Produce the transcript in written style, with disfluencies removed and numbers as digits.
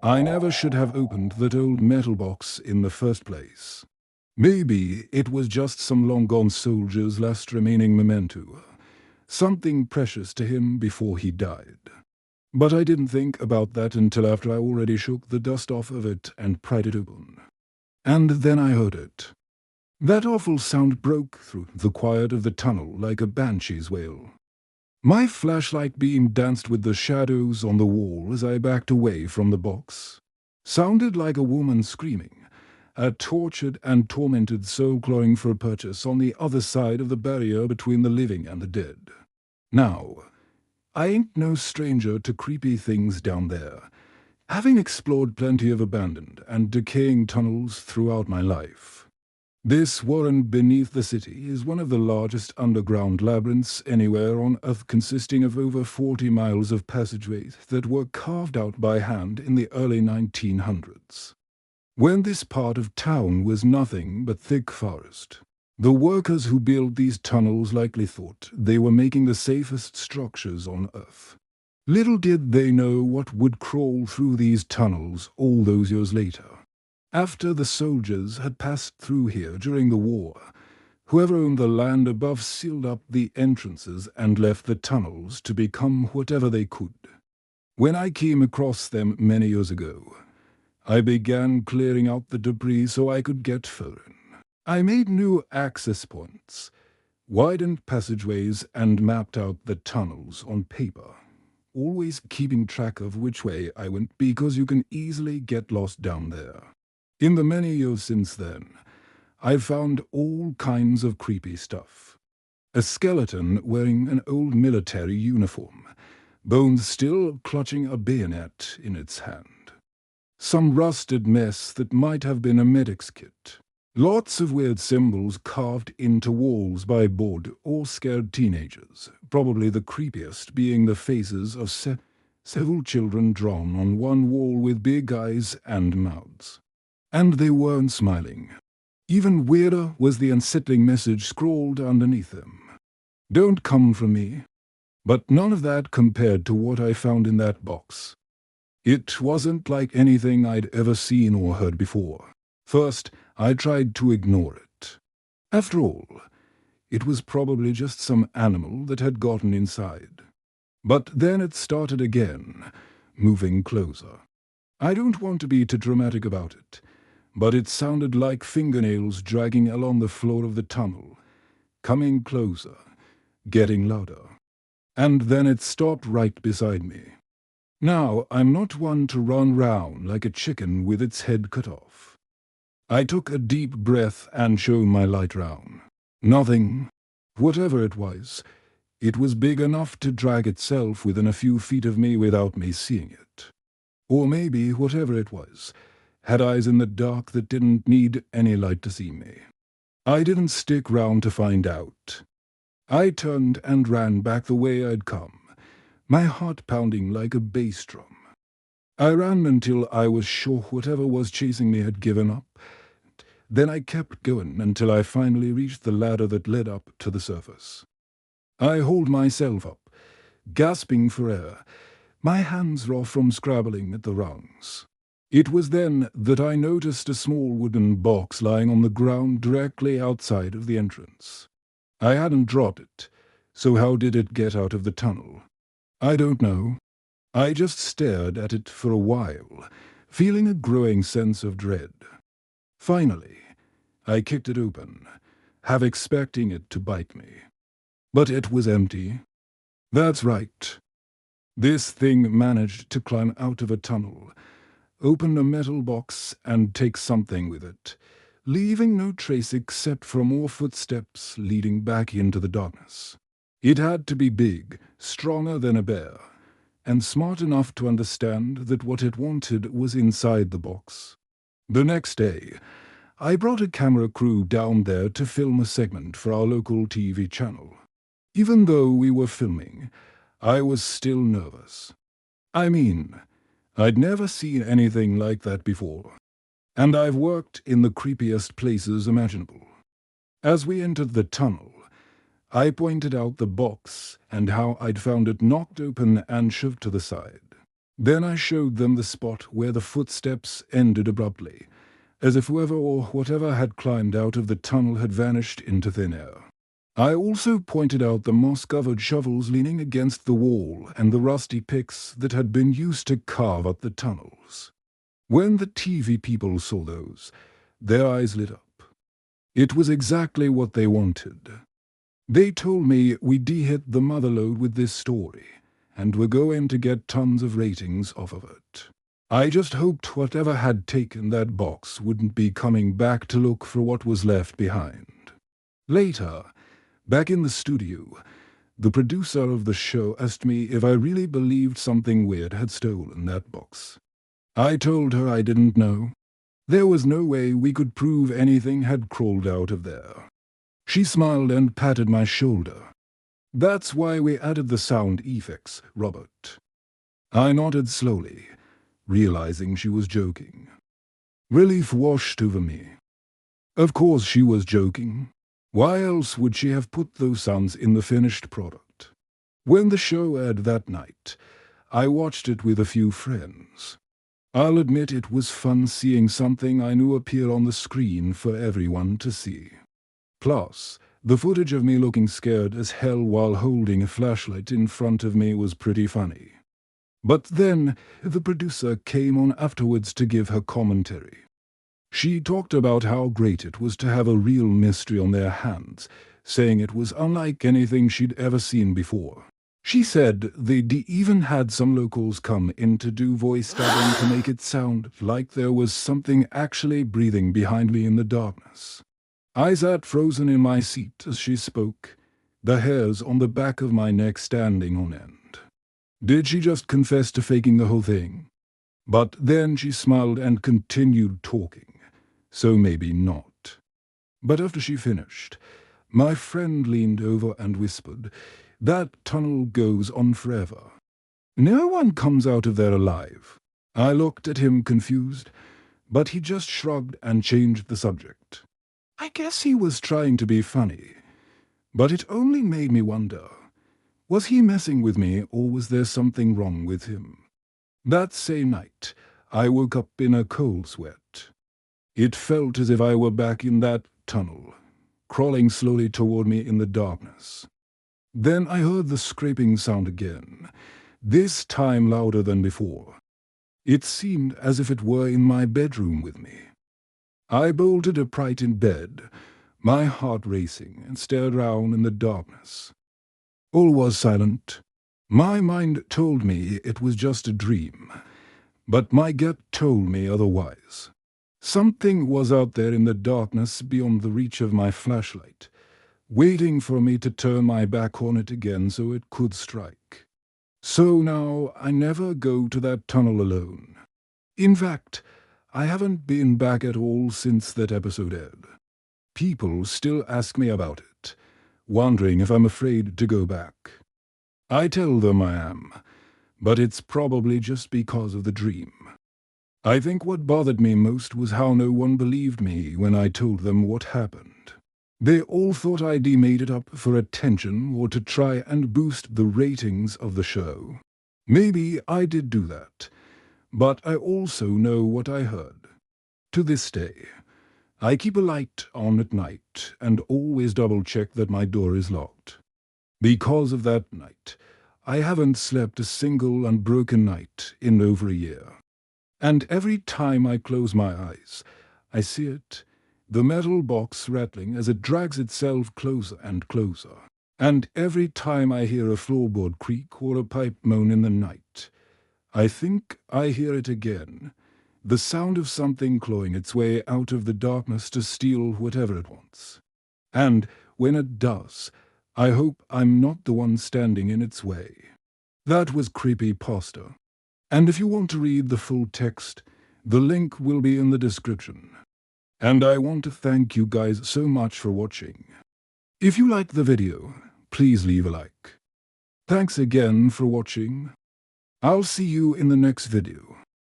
I never should have opened that old metal box in the first place. Maybe it was just some long-gone soldier's last remaining memento, something precious to him before he died. But I didn't think about that until after I already shook the dust off of it and pried it open. And then I heard it. That awful sound broke through the quiet of the tunnel like a banshee's wail. My flashlight beam danced with the shadows on the wall as I backed away from the box. Sounded like a woman screaming, a tortured and tormented soul clawing for a purchase on the other side of the barrier between the living and the dead. Now, I ain't no stranger to creepy things down there, having explored plenty of abandoned and decaying tunnels throughout my life. This warren beneath the city is one of the largest underground labyrinths anywhere on Earth, consisting of over 40 miles of passageways that were carved out by hand in the early 1900s. When this part of town was nothing but thick forest, the workers who built these tunnels likely thought they were making the safest structures on Earth. Little did they know what would crawl through these tunnels all those years later. After the soldiers had passed through here during the war, whoever owned the land above sealed up the entrances and left the tunnels to become whatever they could. When I came across them many years ago, I began clearing out the debris so I could get further in. I made new access points, widened passageways, and mapped out the tunnels on paper, always keeping track of which way I went because you can easily get lost down there. In the many years since then, I've found all kinds of creepy stuff. A skeleton wearing an old military uniform, bones still clutching a bayonet in its hand. Some rusted mess that might have been a medic's kit. Lots of weird symbols carved into walls by bored or scared teenagers, probably the creepiest being the faces of several children drawn on one wall with big eyes and mouths. And they weren't smiling. Even weirder was the unsettling message scrawled underneath them. Don't come for me. But none of that compared to what I found in that box. It wasn't like anything I'd ever seen or heard before. First, I tried to ignore it. After all, it was probably just some animal that had gotten inside. But then it started again, moving closer. I don't want to be too dramatic about it, but it sounded like fingernails dragging along the floor of the tunnel, coming closer, getting louder. And then it stopped right beside me. Now, I'm not one to run round like a chicken with its head cut off. I took a deep breath and shone my light round. Nothing. Whatever it was big enough to drag itself within a few feet of me without me seeing it. Or maybe whatever it was had eyes in the dark that didn't need any light to see me. I didn't stick round to find out. I turned and ran back the way I'd come, my heart pounding like a bass drum. I ran until I was sure whatever was chasing me had given up. Then I kept going until I finally reached the ladder that led up to the surface. I hauled myself up, gasping for air, my hands raw from scrabbling at the rungs. It was then that I noticed a small wooden box lying on the ground directly outside of the entrance. I hadn't dropped it, so how did it get out of the tunnel? I don't know. I just stared at it for a while, feeling a growing sense of dread. Finally, I kicked it open, half expecting it to bite me. But it was empty. That's right. This thing managed to climb out of a tunnel, open a metal box, and take something with it, leaving no trace except for more footsteps leading back into the darkness. It had to be big, stronger than a bear, and smart enough to understand that what it wanted was inside the box. The next day, I brought a camera crew down there to film a segment for our local TV channel. Even though we were filming, I was still nervous. I mean, I'd never seen anything like that before, and I've worked in the creepiest places imaginable. As we entered the tunnel, I pointed out the box and how I'd found it knocked open and shoved to the side. Then I showed them the spot where the footsteps ended abruptly, as if whoever or whatever had climbed out of the tunnel had vanished into thin air. I also pointed out the moss-covered shovels leaning against the wall and the rusty picks that had been used to carve up the tunnels. When the TV people saw those, their eyes lit up. It was exactly what they wanted. They told me we de-hit the motherlode with this story, and were going to get tons of ratings off of it. I just hoped whatever had taken that box wouldn't be coming back to look for what was left behind. Later, back in the studio, the producer of the show asked me if I really believed something weird had stolen that box. I told her I didn't know. There was no way we could prove anything had crawled out of there. She smiled and patted my shoulder. That's why we added the sound effects, Robert. I nodded slowly, realizing she was joking. Relief washed over me. Of course she was joking. Why else would she have put those sounds in the finished product? When the show aired that night, I watched it with a few friends. I'll admit it was fun seeing something I knew appear on the screen for everyone to see. Plus, the footage of me looking scared as hell while holding a flashlight in front of me was pretty funny. But then, the producer came on afterwards to give her commentary. She talked about how great it was to have a real mystery on their hands, saying it was unlike anything she'd ever seen before. She said they'd even had some locals come in to do voice dubbing to make it sound like there was something actually breathing behind me in the darkness. I sat frozen in my seat as she spoke, the hairs on the back of my neck standing on end. Did she just confess to faking the whole thing? But then she smiled and continued talking, so maybe not. But after she finished, my friend leaned over and whispered, "That tunnel goes on forever. No one comes out of there alive." I looked at him confused, but he just shrugged and changed the subject. I guess he was trying to be funny, but it only made me wonder, was he messing with me or was there something wrong with him? That same night, I woke up in a cold sweat. It felt as if I were back in that tunnel, crawling slowly toward me in the darkness. Then I heard the scraping sound again, this time louder than before. It seemed as if it were in my bedroom with me. I bolted upright in bed, my heart racing, and stared round in the darkness. All was silent. My mind told me it was just a dream, but my gut told me otherwise. Something was out there in the darkness beyond the reach of my flashlight, waiting for me to turn my back on it again so it could strike. So now I never go to that tunnel alone. In fact, I haven't been back at all since that episode aired. People still ask me about it, wondering if I'm afraid to go back. I tell them I am, but it's probably just because of the dream. I think what bothered me most was how no one believed me when I told them what happened. They all thought I'd made it up for attention or to try and boost the ratings of the show. Maybe I did do that, but I also know what I heard. To this day, I keep a light on at night and always double-check that my door is locked. Because of that night, I haven't slept a single unbroken night in over a year. And every time I close my eyes, I see it, the metal box rattling as it drags itself closer and closer. And every time I hear a floorboard creak or a pipe moan in the night, I think I hear it again, the sound of something clawing its way out of the darkness to steal whatever it wants. And when it does, I hope I'm not the one standing in its way. That was creepypasta. And if you want to read the full text, the link will be in the description. And I want to thank you guys so much for watching. If you liked the video, please leave a like. Thanks again for watching. I'll see you in the next video.